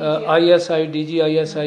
ISI DGISI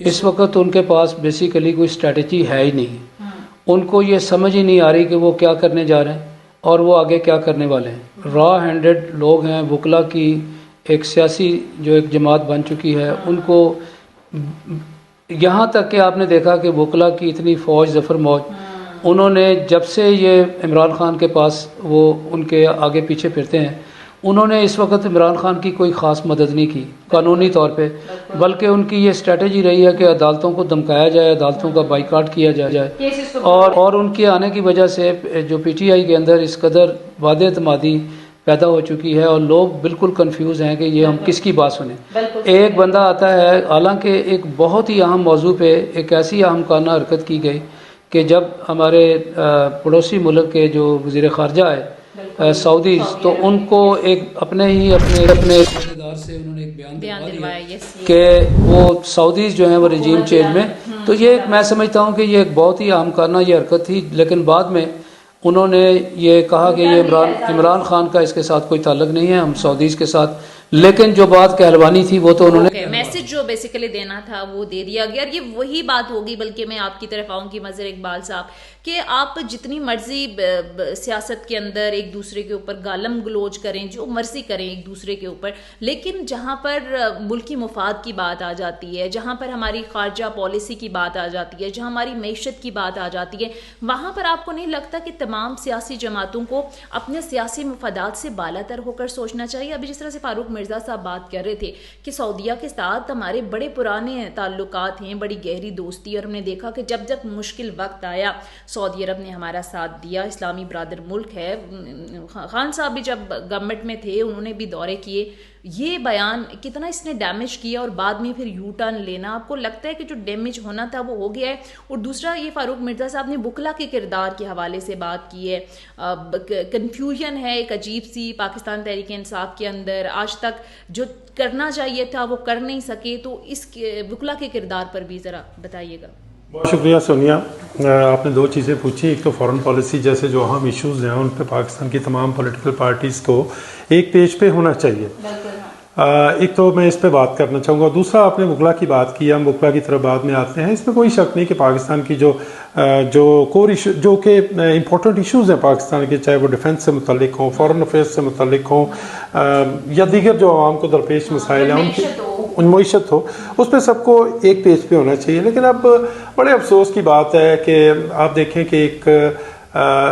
اس وقت ان کے پاس basically کوئی اسٹریٹجی ہے ہی نہیں. ان کو یہ سمجھ ہی نہیں آ رہی کہ وہ کیا کرنے جا رہے ہیں اور وہ آگے کیا کرنے والے ہیں. را ہینڈڈ لوگ ہیں. وکلا کی ایک سیاسی جو ایک جماعت بن چکی ہے, ان کو یہاں تک کہ آپ نے دیکھا کہ وکلا کی اتنی فوج, ظفر موج, انہوں نے جب سے یہ عمران خان کے پاس وہ ان کے آگے پیچھے پھرتے ہیں, انہوں نے اس وقت عمران خان کی کوئی خاص مدد نہیں کی قانونی طور پہ, بلکہ ان کی یہ اسٹریٹجی رہی ہے کہ عدالتوں کو دمکایا جائے, عدالتوں کا بائیکاٹ کیا جائے. اور ان کے آنے کی وجہ سے جو پی ٹی آئی کے اندر اس قدر وعدے اعتمادی پیدا ہو چکی ہے اور لوگ بالکل کنفیوز ہیں کہ یہ ہم کس کی بات سنیں. ایک بندہ آتا ہے, حالانکہ ایک بہت ہی اہم موضوع پہ ایک ایسی اہم کانہ حرکت کی گئی کہ جب ہمارے پڑوسی ملک کے جو وزیر خارجہ ہے سعودیز, تو ان کو ایک اپنے دار سے انہوں نے ایک بیان دلوایا کہ وہ سعودیز جو ہیں وہ رجیم چینج میں. تو یہ میں سمجھتا ہوں کہ یہ ایک بہت ہی اہم کارنہ یہ حرکت تھی, لیکن بعد میں انہوں نے یہ کہا کہ یہ عمران خان کا اس کے ساتھ کوئی تعلق نہیں ہے, ہم سعودیز کے ساتھ. لیکن جو بات کہلوانی تھی وہ تو انہوں نے میسج جو بیسیکلی دینا تھا وہ دے دیا گیا. اور یہ وہی بات ہوگی, بلکہ میں آپ کی طرف آؤں گی مظہر اقبال صاحب, کہ آپ جتنی مرضی سیاست کے اندر ایک دوسرے کے اوپر گالم گلوچ کریں, جو مرضی کریں ایک دوسرے کے اوپر, لیکن جہاں پر ملکی مفاد کی بات آ جاتی ہے, جہاں پر ہماری خارجہ پالیسی کی بات آ جاتی ہے, جہاں ہماری معیشت کی بات آ جاتی ہے, وہاں پر آپ کو نہیں لگتا کہ تمام سیاسی جماعتوں کو اپنے سیاسی مفادات سے بالا تر ہو کر سوچنا چاہیے؟ ابھی جس طرح سے فاروق مرزا صاحب بات کر رہے تھے کہ سعودیہ کے ساتھ ہمارے بڑے پرانے تعلقات ہیں, بڑی گہری دوستی, اور ہم نے دیکھا کہ جب جب مشکل وقت آیا سعودی عرب نے ہمارا ساتھ دیا. اسلامی برادر ملک ہے. خان صاحب بھی جب گورنمنٹ میں تھے انہوں نے بھی دورے کیے. یہ بیان کتنا اس نے ڈیمیج کیا, اور بعد میں پھر یو ٹرن لینا. آپ کو لگتا ہے کہ جو ڈیمیج ہونا تھا وہ ہو گیا ہے؟ اور دوسرا, یہ فاروق مرزا صاحب نے وکلا کے کردار کے حوالے سے بات کی ہے. کنفیوژن ہے ایک عجیب سی پاکستان تحریک انصاف کے اندر, آج تک جو کرنا چاہیے تھا وہ کر نہیں سکے. تو اس وکلا کے کردار پر بھی ذرا بتائیے گا. بہت شکریہ سونیا. آپ نے دو چیزیں پوچھی. ایک تو فارن پالیسی جیسے جو اہم ایشوز ہیں ان پہ پاکستان کی تمام پولیٹیکل پارٹیز کو ایک پیج پہ ہونا چاہیے. ایک تو میں اس پہ بات کرنا چاہوں گا. دوسرا, آپ نے وکلا کی بات کی, ہم وکلا کی طرف بعد میں آتے ہیں. اس میں کوئی شک نہیں کہ پاکستان کی جو کور ایشو جو کہ امپورٹنٹ ایشوز ہیں پاکستان کے, چاہے وہ ڈیفنس سے متعلق ہوں, فارن افیئرس سے متعلق ہوں, یا دیگر جو عوام کو درپیش مسائل ہیں ان معیشت ہو, اس پہ سب کو ایک پیج پہ ہونا چاہیے. لیکن اب بڑے افسوس کی بات ہے کہ آپ دیکھیں کہ ایک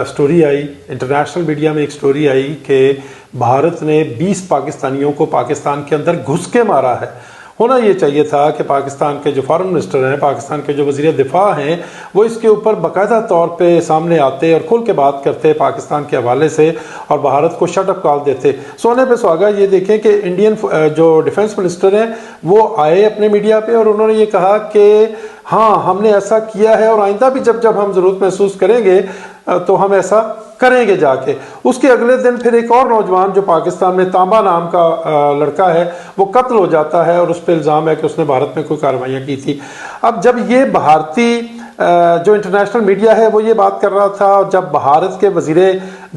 سٹوری آئی انٹرنیشنل میڈیا میں, ایک سٹوری آئی کہ بھارت نے 20 پاکستانیوں کو پاکستان کے اندر گھس کے مارا ہے. ہونا یہ چاہیے تھا کہ پاکستان کے جو فارن منسٹر ہیں, پاکستان کے جو وزیر دفاع ہیں, وہ اس کے اوپر باقاعدہ طور پہ سامنے آتے اور کھل کے بات کرتے پاکستان کے حوالے سے, اور بھارت کو شٹ اپ کال دیتے. سونے پہ سہاگا. یہ دیکھیں کہ انڈین جو ڈیفنس منسٹر ہیں وہ آئے اپنے میڈیا پہ اور انہوں نے یہ کہا کہ ہاں ہم نے ایسا کیا ہے, اور آئندہ بھی جب ہم ضرورت محسوس کریں گے تو ہم ایسا کریں گے جا کے. اس کے اگلے دن پھر ایک اور نوجوان جو پاکستان میں تانبا نام کا لڑکا ہے وہ قتل ہو جاتا ہے, اور اس پہ الزام ہے کہ اس نے بھارت میں کوئی کارروائیاں کی تھی. اب جب یہ بھارتی جو انٹرنیشنل میڈیا ہے وہ یہ بات کر رہا تھا, اور جب بھارت کے وزیر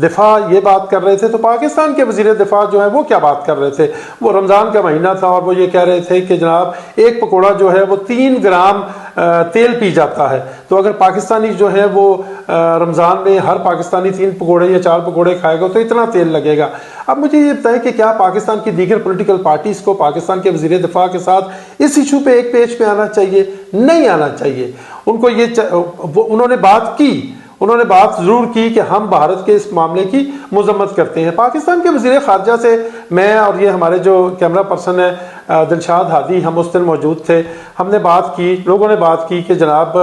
دفاع یہ بات کر رہے تھے, تو پاکستان کے وزیر دفاع جو ہے وہ کیا بات کر رہے تھے. وہ رمضان کا مہینہ تھا اور وہ یہ کہہ رہے تھے کہ جناب ایک پکوڑا جو ہے وہ 3 گرام تیل پی جاتا ہے. تو اگر پاکستانی جو ہے وہ رمضان میں ہر پاکستانی 3 پکوڑے یا 4 پکوڑے کھائے گا تو اتنا تیل لگے گا. اب مجھے یہ بتائیں کہ کیا پاکستان کی دیگر پولیٹیکل پارٹیز کو پاکستان کے وزیر دفاع کے ساتھ اس ایشو پہ ایک پیج پہ آنا چاہیے؟ نہیں آنا چاہیے. ان کو انہوں نے بات کی, انہوں نے بات ضرور کی کہ ہم بھارت کے اس معاملے کی مذمت کرتے ہیں. پاکستان کے وزیر خارجہ سے میں اور یہ ہمارے جو کیمرہ پرسن ہے دلشاد ہادی, ہم اس دن موجود تھے, ہم نے بات کی, لوگوں نے بات کی کہ جناب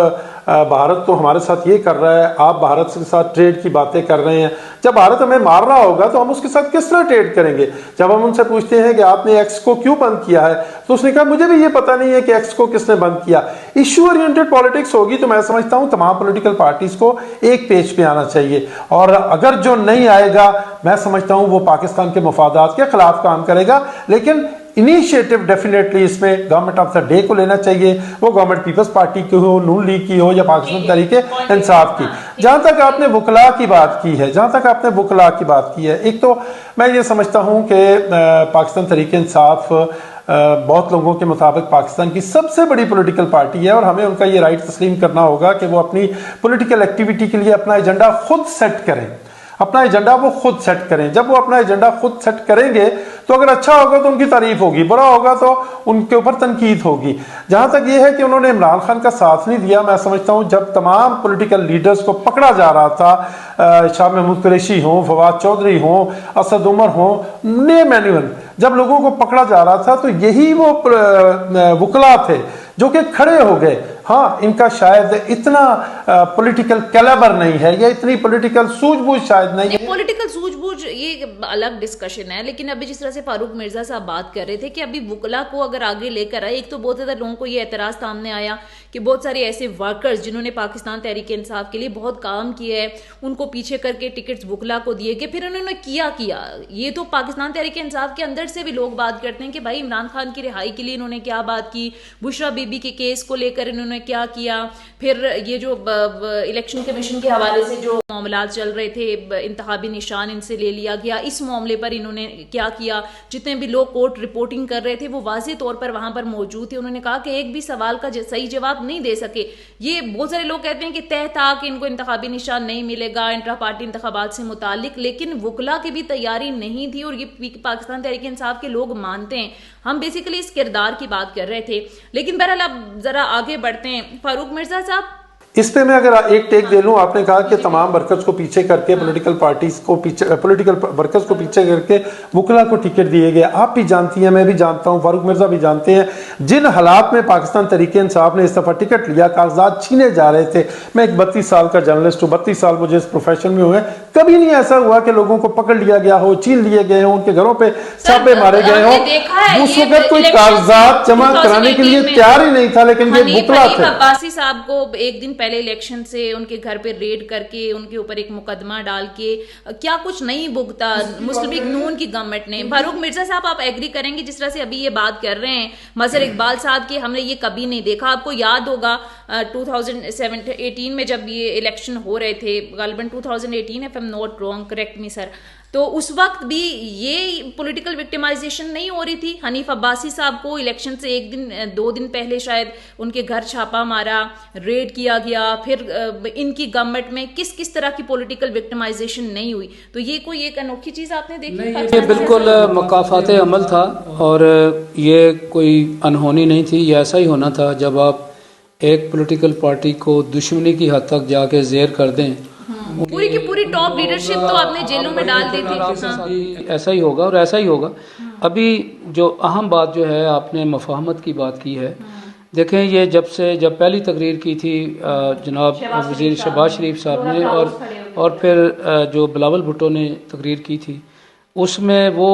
بھارت تو ہمارے ساتھ یہ کر رہا ہے, آپ بھارت کے ساتھ ٹریڈ کی باتیں کر رہے ہیں. جب بھارت ہمیں مار رہا ہوگا تو ہم اس کے ساتھ کس طرح ٹریڈ کریں گے؟ جب ہم ان سے پوچھتے ہیں کہ آپ نے ایکس کو کیوں بند کیا ہے, تو اس نے کہا مجھے بھی یہ پتہ نہیں ہے کہ ایکس کو کس نے بند کیا. ایشو اورینٹڈ پالیٹکس ہوگی تو میں سمجھتا ہوں تمام پولیٹیکل پارٹیز کو ایک پیج پہ آنا چاہیے, اور اگر جو نہیں آئے گا میں سمجھتا ہوں وہ پاکستان کے مفادات کے خلاف کام کرے گا. لیکن انیشیٹو ڈیفینیٹلی اس میں گورنمنٹ آف دا ڈے کو لینا چاہیے, وہ گورنمنٹ پیپلز پارٹی کی ہو, نون لیگ کی ہو, یا پاکستان تحریک انصاف کی. جہاں تک آپ نے وکلاء کی بات کی ہے ایک تو میں یہ سمجھتا ہوں کہ پاکستان تحریک انصاف بہت لوگوں کے مطابق پاکستان کی سب سے بڑی پولیٹیکل پارٹی ہے، اور ہمیں ان کا یہ رائٹ تسلیم کرنا ہوگا کہ وہ اپنی پولیٹیکل ایکٹیویٹی کے لیے اپنا ایجنڈا خود سیٹ کریں، اپنا ایجنڈا وہ خود سیٹ کریں۔ جب وہ اپنا ایجنڈا خود سیٹ کریں گے تو اگر اچھا ہوگا تو ان کی تعریف ہوگی، برا ہوگا تو ان کے اوپر تنقید ہوگی۔ جہاں تک یہ ہے کہ انہوں نے عمران خان کا ساتھ نہیں دیا، میں سمجھتا ہوں جب تمام پولیٹیکل لیڈرز کو پکڑا جا رہا تھا، شاہ محمود قریشی ہوں، فواد چودھری ہوں، اسد عمر ہوں، نیم اینیون، جب لوگوں کو پکڑا جا رہا تھا تو یہی وہ وکلاء تھے جو کہ کھڑے ہو گئے۔ ہاں ان کا شاید اتنا پولیٹیکل کیلیبر نہیں ہے یا اتنی پولیٹیکل سوجھ بوجھ شاید نہیں ہے۔ پولیٹیکل سوجھ بوجھ یہ الگ ڈسکشن ہے، لیکن ابھی جس طرح سے فاروق مرزا صاحب بات کر رہے تھے کہ ابھی وکلا کو اگر آگے لے کر آئے، ایک تو بہت زیادہ لوگوں کو یہ اعتراض سامنے آیا کہ بہت سارے ایسے ورکرز جنہوں نے پاکستان تحریک انصاف کے لیے بہت کام کیا ہے ان کو پیچھے کر کے ٹکٹس وکلا کو دیے گئے، پھر انہوں نے کیا یہ تو پاکستان تحریک انصاف کے اندر سے بھی لوگ بات کرتے ہیں کہ بھائی عمران خان کی رہائی کے لیے انہوں نے کیا بات کی، بشرا بی بی کے کیس کو لے کر انہوں نے کیا کیا، پھر یہ جو الیکشن کمیشن کے حوالے سے جو معاملات چل رہے تھے، انتخابی نشان ان سے لے لیا گیا، اس معاملے پر انہوں نے کیا کیا، جتنے بھی لوگ کورٹ رپورٹنگ کر رہے تھے وہ واضح طور پر وہاں پر موجود تھے، انہوں نے کہا کہ ایک بھی سوال کا صحیح جواب نہیں دے سکے۔ یہ بہت سارے لوگ کہتے ہیں کہ طے تھا کہ ان کو انتخابی نشان نہیں ملے گا انٹرا پارٹی انتخابات سے متعلق، لیکن وکلا کی بھی تیاری نہیں تھی، اور یہ پاکستان تحریک انصاف کے لوگ مانتے ہیں۔ ہم بیسیکلی اس کردار کی بات کر رہے تھے، لیکن بہرحال اب ذرا آگے بڑھتے ہیں۔ فاروق مرزا صاحب، اس پہ میں اگر ایک ٹیک دے لوں، آپ نے کہا کہ تمام ورکرز کو پیچھے کر کے پولیٹیکل ورکرز کو پیچھے کر کے وکلا کو ٹکٹ دیے گئے۔ آپ بھی جانتی ہیں، میں بھی جانتا ہوں، فاروق مرزا بھی جانتے ہیں جن حالات میں پاکستان تحریک انصاف نے اس دفعہ ٹکٹ لیا، کاغذات چھینے جا رہے تھے۔ میں ایک 32 سال کا جرنلسٹ ہوں، 32 سال مجھے اس پروفیشن میں ہوئے، کبھی نہیں ایسا ہوا کہ لوگوں کو پکڑ لیا گیا ہو، چھین لیے گئے ہوں، ان کے گھروں پہ چھاپے مارے گئے ہوں۔ اس وقت کوئی کاغذات جمع کرانے کے لیے تیار ہی نہیں تھا، لیکن یہ وکلا تھے۔ عباسی صاحب کو ایک دن پہلے الیکشن سے ان کے گھر پہ ریڈ کر کے ان کے اوپر ایک مقدمہ ڈال کے کیا کچھ نہیں بھگتا مسلم لیگ نون کی گورنمنٹ نے۔ فاروق مرزا صاحب، آپ ایگری کریں گے جس طرح سے ابھی یہ بات کر رہے ہیں مظہر اقبال صاحب کہ ہم نے یہ کبھی نہیں دیکھا؟ آپ کو یاد ہوگا 2018 میں جب یہ الیکشن ہو رہے تھے، غالباً 2018 if I'm not wrong, correct me sir، تو اس وقت بھی یہ پولیٹیکل وکٹمائزیشن نہیں ہو رہی تھی؟ حنیف عباسی صاحب کو الیکشن سے ایک دن 2 دن پہلے شاید ان کے گھر چھاپا مارا، ریڈ کیا گیا، پھر ان کی گورنمنٹ میں کس طرح کی پولیٹیکل وکٹمائزیشن نہیں ہوئی؟ تو یہ کوئی ایک انوکھی چیز آپ نے دیکھی؟ یہ بالکل مکافات عمل تھا، اور یہ کوئی انہونی نہیں تھی، یہ ایسا ہی ہونا تھا۔ جب آپ ایک پولیٹیکل پارٹی کو دشمنی کی حد تک جا کے زیر کر دیں، پوری کی پوری ٹاپ لیڈرشپ تو آپ نے جیلوں میں ڈال دی تھی۔ ایسا ہی ہوگا اور ایسا ہی ہوگا۔ ابھی جو اہم بات جو ہے، آپ نے مفاہمت کی بات کی ہے۔ دیکھیں، یہ جب پہلی تقریر کی تھی جناب وزیر شہباز شریف صاحب نے، اور پھر جو بلاول بھٹو نے تقریر کی تھی، اس میں وہ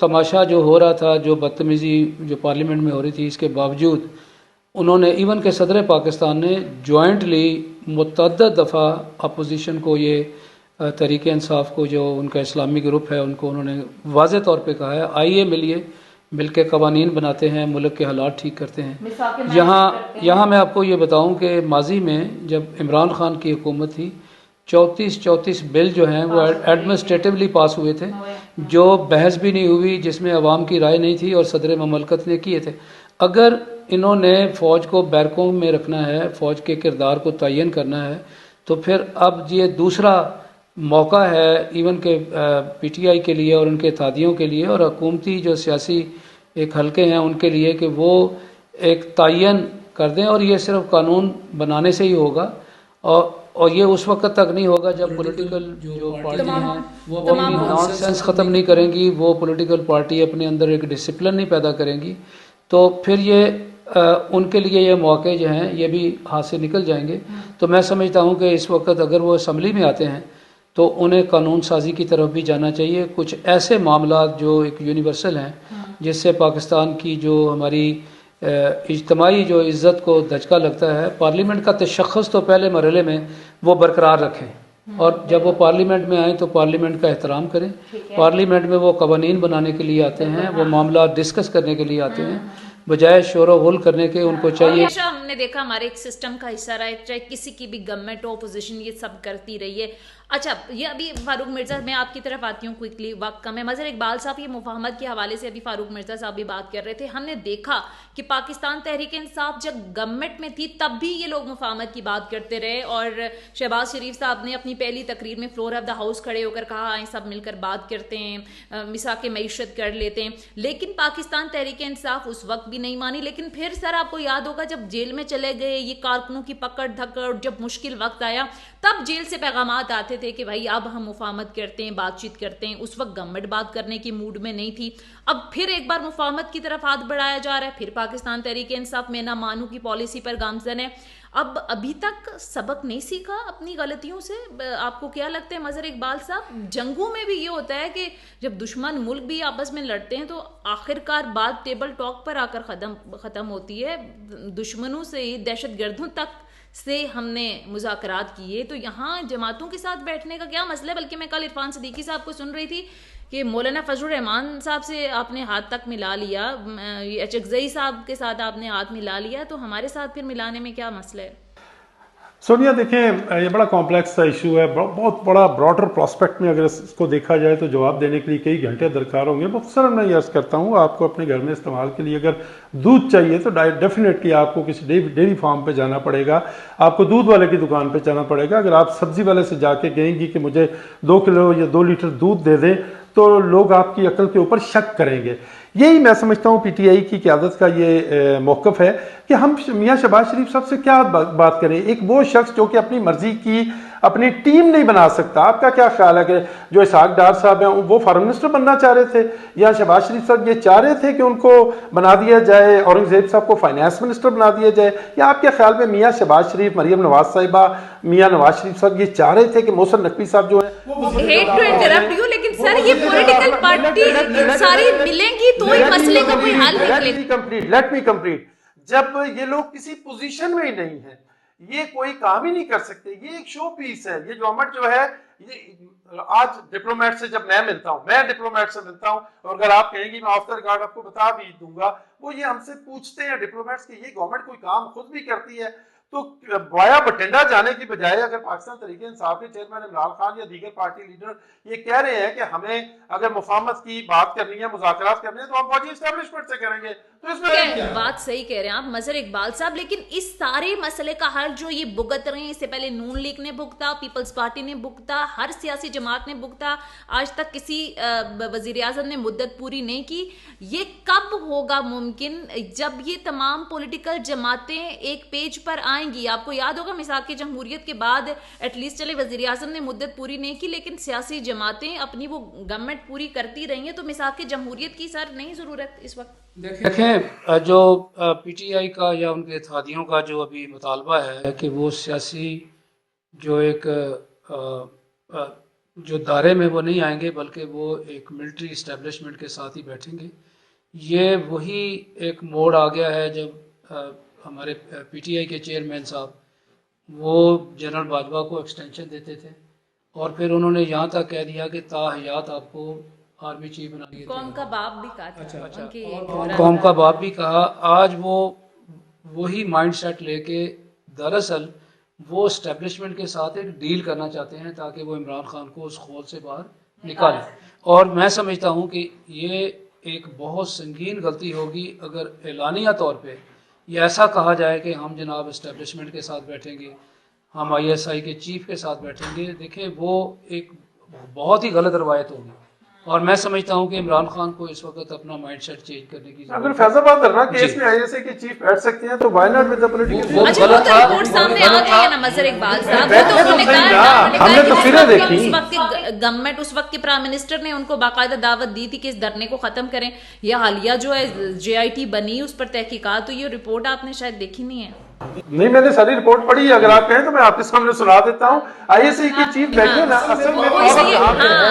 تماشا جو ہو رہا تھا، جو بدتمیزی جو پارلیمنٹ میں ہو رہی تھی، اس کے باوجود انہوں نے ایون کہ صدر پاکستان نے جوائنٹلی متعدد دفعہ اپوزیشن کو، یہ تحریک انصاف کو، جو ان کا اسلامی گروپ ہے، ان کو انہوں نے واضح طور پہ کہا ہے آئیے ملیے، مل کے قوانین بناتے ہیں، ملک کے حالات ٹھیک کرتے ہیں۔ یہاں میں آپ کو یہ بتاؤں کہ ماضی میں جب عمران خان کی حکومت تھی، 34 بل جو ہیں وہ ایڈمنسٹریٹولی پاس ہوئے تھے، جو بحث بھی نہیں ہوئی، جس میں عوام کی رائے نہیں تھی، اور صدر مملکت نے کیے تھے۔ اگر انہوں نے فوج کو بیرکوں میں رکھنا ہے، فوج کے کردار کو تعین کرنا ہے، تو پھر اب یہ دوسرا موقع ہے ایون کہ پی ٹی آئی کے لیے اور ان کے اتحادیوں کے لیے، اور حکومتی جو سیاسی ایک حلقے ہیں ان کے لیے، کہ وہ ایک تعین کر دیں، اور یہ صرف قانون بنانے سے ہی ہوگا، اور یہ اس وقت تک نہیں ہوگا جب پولیٹیکل جو پارٹی ہیں وہ اپنی نان سینس ختم نہیں کریں گی، وہ پولیٹیکل پارٹی اپنے اندر ایک ڈسپلن نہیں پیدا کریں گی، تو پھر یہ ان کے لیے یہ مواقع جو ہیں یہ بھی ہاتھ سے نکل جائیں گے۔ تو میں سمجھتا ہوں کہ اس وقت اگر وہ اسمبلی میں آتے ہیں تو انہیں قانون سازی کی طرف بھی جانا چاہیے۔ کچھ ایسے معاملات جو ایک یونیورسل ہیں، جس سے پاکستان کی جو ہماری اجتماعی جو عزت کو دھچکا لگتا ہے، پارلیمنٹ کا تشخص تو پہلے مرحلے میں وہ برقرار رکھیں، اور جب وہ پارلیمنٹ میں آئیں تو پارلیمنٹ کا احترام کریں۔ پارلیمنٹ میں وہ قوانین بنانے کے لیے آتے ہیں، وہ معاملات ڈسکس کرنے کے لیے آتے ہیں، بجائے شور و غل کرنے کے ان کو چاہیے. ہمیشہ ہم نے دیکھا ہمارے ایک سسٹم کا حصہ رہا ہے، چاہے کسی کی بھی گورنمنٹ ہو اپوزیشن، یہ سب کرتی رہی ہے. اچھا یہ ابھی فاروق مرزا، میں آپ کی طرف آتی ہوں کوئکلی، وقت کم ہے. مظہر اقبال صاحب یہ مفاہمت کے حوالے سے ابھی فاروق مرزا صاحب بھی بات کر رہے تھے. ہم نے دیکھا کہ پاکستان تحریک انصاف جب گورنمنٹ میں تھی تب بھی یہ لوگ مفاہمت کی بات کرتے رہے، اور شہباز شریف صاحب نے اپنی پہلی تقریر میں فلور آف دا ہاؤس کھڑے ہو کر کہا آئیں سب مل کر بات کرتے ہیں، مساق معیشت کر لیتے ہیں. لیکن پاکستان تحریک انصاف اس وقت بھی نہیں مانی. لیکن پھر سر آپ کو یاد ہوگا جب جیل میں چلے گئے، یہ کارکنوں کی پکڑ دھکڑ، جب مشکل وقت آیا تب جیل سے پیغامات آتے تھے کہ بھائی اب ہم مفاہمت کرتے ہیں، بات چیت کرتے ہیں. اس وقت گورنمنٹ بات کرنے کی موڈ میں نہیں تھی. اب پھر ایک بار مفاہمت کی طرف ہاتھ بڑھایا جا رہا ہے. پھر پاکستان تحریک انصاف میں نہ مانو کی پالیسی پر گامزن ہے. اب ابھی تک سبق نہیں سیکھا اپنی غلطیوں سے. آپ کو کیا لگتا ہے مظہر اقبال صاحب، جنگوں میں بھی یہ ہوتا ہے کہ جب دشمن ملک بھی آپس میں لڑتے ہیں تو آخر کار بات ٹیبل ٹاک پر آ کر ختم ہوتی ہے. دشمنوں سے ہی دہشت گردوں تک سے ہم نے مذاکرات کیے. تو یہاں جماعتوں کے ساتھ بیٹھنے کا کیا مسئلہ ہے؟ بلکہ میں کل عرفان صدیقی صاحب کو سن رہی تھی کہ مولانا فضل الرحمان صاحب سے آپ نے ہاتھ تک ملا لیا، اچکزئی صاحب کے ساتھ آپ نے ہاتھ ملا لیا، تو ہمارے ساتھ پھر ملانے میں کیا مسئلہ ہے؟ سونیا دیکھیں یہ بڑا کمپلیکس سا ایشو ہے، بہت بڑا براڈر پراسپیکٹ میں اگر اس کو دیکھا جائے تو جواب دینے کے لیے کئی گھنٹے درکار ہوں گے. مختصراً میں یہ عرض کرتا ہوں، آپ کو اپنے گھر میں استعمال کے لیے اگر دودھ چاہیے تو ڈیفینیٹلی آپ کو کسی ڈیری فارم پہ جانا پڑے گا، آپ کو دودھ والے کی دکان پہ جانا پڑے گا. اگر آپ سبزی والے سے جا کے کہیں گی کہ مجھے 2 کلو یا 2 لیٹر دودھ دے دیں تو لوگ آپ کی عقل کے اوپر شک کریں گے. یہی میں سمجھتا ہوں پی ٹی آئی کی قیادت کا یہ موقف ہے کہ ہم میاں شہباز شریف صاحب سے کیا بات کریں. ایک وہ شخص جو کہ اپنی مرضی کی اپنی ٹیم نہیں بنا سکتا. آپ کا کیا خیال ہے کہ جو اسحاق ڈار صاحب ہیں وہ فارن منسٹر بننا چاہ رہے تھے، یا شہباز شریف صاحب یہ چاہ رہے تھے کہ ان کو بنا دیا جائے، اورنگزیب صاحب کو فائنانس منسٹر بنا دیا جائے، یا آپ کے خیال میں میاں شہباز شریف، مریم نواز صاحبہ، میاں نواز شریف صاحب یہ چاہ رہے تھے کہ محسن نقوی صاحب جو ہیں لیکن سر یہ پولیٹیکل پارٹی ساری ملیں گی تو ہی مسئلے کا کوئی حل نکلے. Let me complete. جب یہ لوگ کسی پوزیشن میں ہی نہیں ہیں، یہ کوئی کام ہی نہیں کر سکتے، یہ ایک شو پیس ہے. یہ گورنمنٹ جو ہے، یہ آج ڈپلومیٹ سے جب میں ملتا ہوں، میں ڈپلومیٹ سے ملتا ہوں، اور اگر آپ کہیں گی میں آف دا ریکارڈ آپ کو بتا بھی دوں گا، وہ یہ ہم سے پوچھتے ہیں ڈپلومیٹس کہ یہ گورنمنٹ کوئی کام خود بھی کرتی ہے. تو بایا بٹنڈا جانے کی بجائے اگر پاکستان تحریک انصاف کے چیئرمین عمران خان یا دیگر پارٹی لیڈر یہ کہہ رہے ہیں کہ ہمیں اگر مفاہمت کی بات کرنی ہے، مذاکرات کرنے ہیں، تو ہم فوجی اسٹیبلشمنٹ سے کریں گے. تو اس میں بات صحیح کہہ رہے ہیں آپ مظہر اقبال صاحب. لیکن اس سارے مسئلے کا حل جو یہ بھگت رہے ہیں، اس سے پہلے نون لیگ نے بھگتا، پیپلز پارٹی نے بھگتا، ہر سیاسی جماعت نے بھگتا، آج تک کسی وزیر اعظم نے مدت پوری نہیں کی. یہ کب ہوگا ممکن جب یہ تمام پولیٹیکل جماعتیں ایک پیج پر آئیں گی؟ آپ کو یاد ہوگا مساق جمہوریت کے بعد ایٹ لیسٹ چلے وزیر اعظم نے مدت پوری نہیں کی لیکن سیاسی جماعتیں اپنی وہ گورنمنٹ پوری کرتی رہی ہیں. تو مساق جمہوریت کی سر نہیں ضرورت اس وقت؟ دیکھیں جو پی ٹی آئی کا یا ان کے اتحادیوں کا جو ابھی مطالبہ ہے کہ وہ سیاسی جو ایک جو دائرے میں وہ نہیں آئیں گے بلکہ وہ ایک ملٹری اسٹیبلشمنٹ کے ساتھ ہی بیٹھیں گے. یہ وہی ایک موڑ آ گیا ہے جب ہمارے پی ٹی آئی کے چیئرمین صاحب وہ جنرل باجوہ کو ایکسٹینشن دیتے تھے اور پھر انہوں نے یہاں تک کہہ دیا کہ تا حیات آپ کو آرمی چیف بنا دیا. قوم کا باپ بھی کہا تھا، قوم کا باپ بھی کہا. آج وہ وہی مائنڈ سیٹ لے کے دراصل وہ اسٹیبلشمنٹ کے ساتھ ایک ڈیل کرنا چاہتے ہیں تاکہ وہ عمران خان کو اس خول سے باہر نکالیں. اور میں سمجھتا ہوں کہ یہ ایک بہت سنگین غلطی ہوگی اگر اعلانیہ طور پہ یہ ایسا کہا جائے کہ ہم جناب اسٹیبلشمنٹ کے ساتھ بیٹھیں گے، ہم آئی ایس آئی کے چیف کے ساتھ بیٹھیں گے. دیکھیں وہ ایک بہت ہی غلط روایت ہوگی اور میں سمجھتا ہوں کہ عمران خان کو اس وقت اپنا مائنڈ سیٹ چینج کرنے کی ضرورت ہے. اگر فیض آباد دھرنا کیس میں آئی ایس آئی کے چیف بیٹھ سکتے ہیں تو why not with the political. اچھا وہ تو رپورٹ سامنے آ گئی ہے نا مظہر اقبال صاحب، وہ تو انہوں نے کہا ہم نے تصویریں دیکھی، اس وقت گورنمنٹ اس وقت کے پرائم منسٹر نے ان کو باقاعدہ دعوت دی تھی کہ اس دھرنے کو ختم کریں. یہ حالیہ جو ہے جے آئی ٹی بنی اس پر تحقیقات، تو یہ رپورٹ آپ نے شاید دیکھی نہیں ہے. نہیں میں نے ساری رپورٹ پڑھی ہے، اگر آپ کہیں تو میں آپ کے سامنے سنا دیتا ہوں. آئی ایس آئی کی چیف بیٹھے نا اصل میں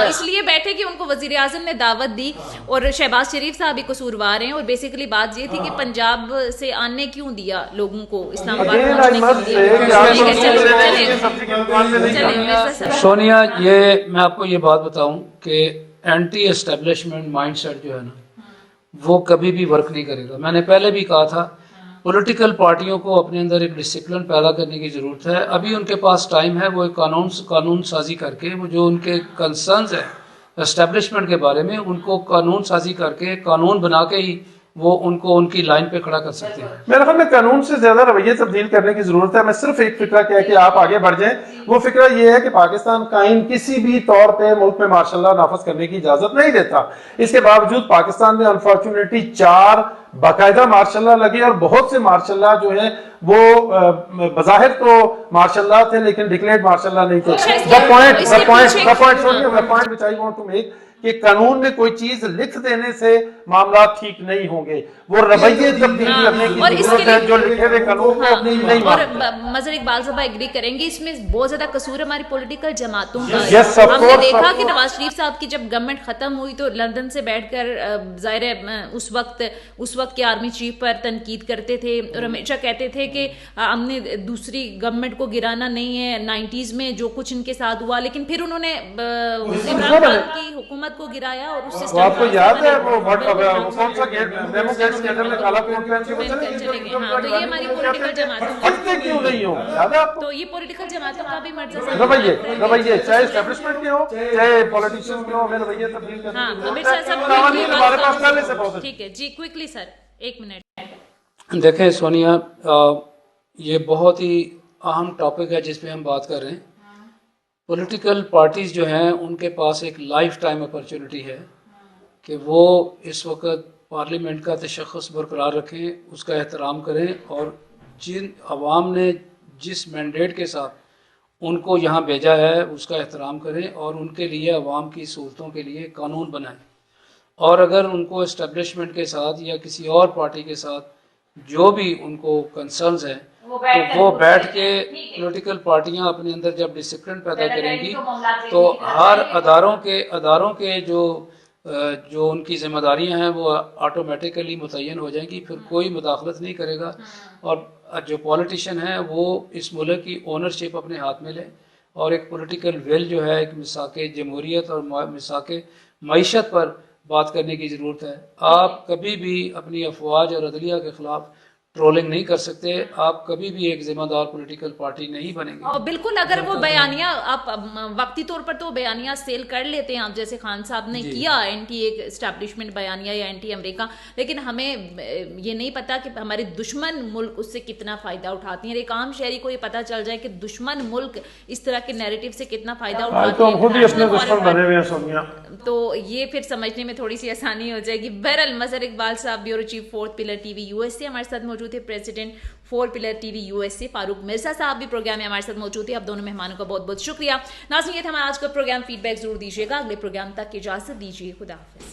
اس لیے بیٹھے کہ ان کو وزیر اعظم نے دعوت دی اور شہباز شریف صاحب بھی قصوروار ہیں. اور بیسیکلی بات یہ تھی کہ پنجاب سے آنے کیوں دیا لوگوں کو، اسلام آباد سونیا. یہ میں آپ کو یہ بات بتاؤں کہ اینٹی اسٹیبلشمنٹ مائنڈ سیٹ جو ہے نا وہ کبھی بھی ورک نہیں کرے گا. میں نے پہلے بھی کہا تھا پولیٹیکل پارٹیوں کو اپنے اندر ایک ڈسپلن پیدا کرنے کی ضرورت ہے. ابھی ان کے پاس ٹائم ہے, وہ ایک قانون سازی کر کے, وہ جو ان کے کنسرنز ہیں اسٹیبلشمنٹ کے بارے میں, ان کو قانون سازی کر کے, قانون بنا کے ہی وہ ان کو ان کی لائن پہ کھڑا کر سکتے ہیں. میرے خیال میں قانون سے زیادہ رویے تبدیل کرنے کی ضرورت ہے. میں صرف ایک فکرہ کیا کہ آپ آگے بڑھ جائیں. وہ فکرہ یہ ہے کہ پاکستان قائم کسی بھی طور پہ ملک میں مارشل لا نافذ کرنے کی اجازت نہیں دیتا. اس کے باوجود پاکستان میں انفارچونیٹلی 4 باقاعدہ مارشل لا لگے, اور بہت سے مارشل لا جو ہیں وہ بظاہر تو مارشل لا تھے لیکن ڈکلیئرڈ مارشل لا نہیں تھے. the point which I want to make کہ قانون میں کوئی چیز لکھ دینے سے معاملات ٹھیک نہیں ہوں گے. وہ رویے تبدیل کرنے کی ضرورت ہے جو لکھے ہوئے قانون کو اپنی نہیں مانتے. اور مظہر اقبال صاحب ایگری کریں گے, اس میں بہت زیادہ قصور ہماری پولیٹیکل جماعتوں کا. ہم نے دیکھا کہ نواز شریف صاحب کی جب گورنمنٹ ختم ہوئی تو لندن سے بیٹھ کر ظاہر ہے اس وقت کے آرمی چیف پر تنقید کرتے تھے, اور ہمیشہ کہتے تھے کہ ہم نے دوسری گورنمنٹ کو گرانا نہیں ہے, 90s میں جو کچھ ان کے ساتھ ہوا. لیکن پھر انہوں نے عمران خان کی حکومت کو گرایا اور اس سسٹم آپ کو یاد ہے وہ کون سا گیٹ ڈیمو گیٹس کے اندر میں کالا کوٹ پہن کے چلے گئے. ہاں, تو یہ ہماری پولیٹیکل جماعتوں ہٹتے کیوں نہیں ہو, یاد ہے آپ کو؟ تو یہ پولیٹیکل جماعتوں کا بھی مرضی رویے چاہے اسٹیبلشمنٹ کے ہو چاہے پولیٹیشین کے ہو, ہمیں رویے تبدیل کرنے ہاں کی امیر ضرورت صاحب ہے. قوانین ہمارے پاس پہلے سے بہت. ٹھیک ہے جی, کوئکلی سر 1 منٹ. دیکھیں سونیا, یہ بہت ہی اہم ٹاپک ہے جس پہ ہم بات کر رہے ہیں. پولیٹیکل پارٹیز جو ہیں ان کے پاس ایک لائف ٹائم اپرچونٹی ہے کہ وہ اس وقت پارلیمنٹ کا تشخص برقرار رکھیں, اس کا احترام کریں, اور جن عوام نے جس مینڈیٹ کے ساتھ ان کو یہاں بھیجا ہے اس کا احترام کریں, اور ان کے لیے عوام کی سہولتوں کے لیے قانون بنائیں. اور اگر ان کو اسٹیبلشمنٹ کے ساتھ یا کسی اور پارٹی کے ساتھ جو بھی ان کو کنسرنز ہیں تو وہ بیٹھ کے پولیٹیکل پارٹیاں اپنے اندر جب ڈسپلن پیدا کریں گی تو ہر اداروں کے جو ان کی ذمہ داریاں ہیں وہ آٹومیٹیکلی متعین ہو جائیں گی. پھر کوئی مداخلت نہیں کرے گا, اور جو پولیٹیشین ہیں وہ اس ملک کی اونرشپ اپنے ہاتھ میں لیں, اور ایک پولیٹیکل ویل جو ہے ایک مساق جمہوریت اور مساق معیشت پر بات کرنے کی ضرورت ہے. آپ کبھی بھی اپنی افواج اور عدلیہ کے خلاف ٹرولنگ نہیں کر سکتے, آپ کبھی بھی ایک ذمہ دار پولیٹیکل پارٹی نہیں بنیں گے. بالکل, اگر وہ بیانیہ آپ وقتی طور پر تو بیانیہ سیل کر لیتے ہیں, آپ جیسے خان صاحب نے کیا اینٹی ایک اسٹیبلشمنٹ بیانیہ یا اینٹی امریکہ, لیکن ہمیں یہ نہیں پتا کہ ہمارے دشمن ملک اس سے کتنا فائدہ اٹھاتی ہیں. ایک عام شہری کو یہ پتا چل جائے کہ دشمن ملک اس طرح کے نیریٹو سے کتنا فائدہ اٹھاتے ہیں تو یہ پھر سمجھنے میں تھوڑی سی آسانی ہو جائے گی. بہرحال مظہر اقبال صاحب bureau chief 4 pillar T V USA ہمارے ساتھ موجود ہے, president 4 pillar T V USA فاروق مرزا صاحب بھی پروگرام میں ہمارے ساتھ موجود ہیں. اب دونوں مہمانوں کا بہت بہت شکریہ. ناظرین, یہ تھا ہمارا آج کا پروگرام. فیڈ بیک ضرور دیجیے گا. اگلے پروگرام تک اجازت دیجیے. خدا حافظ.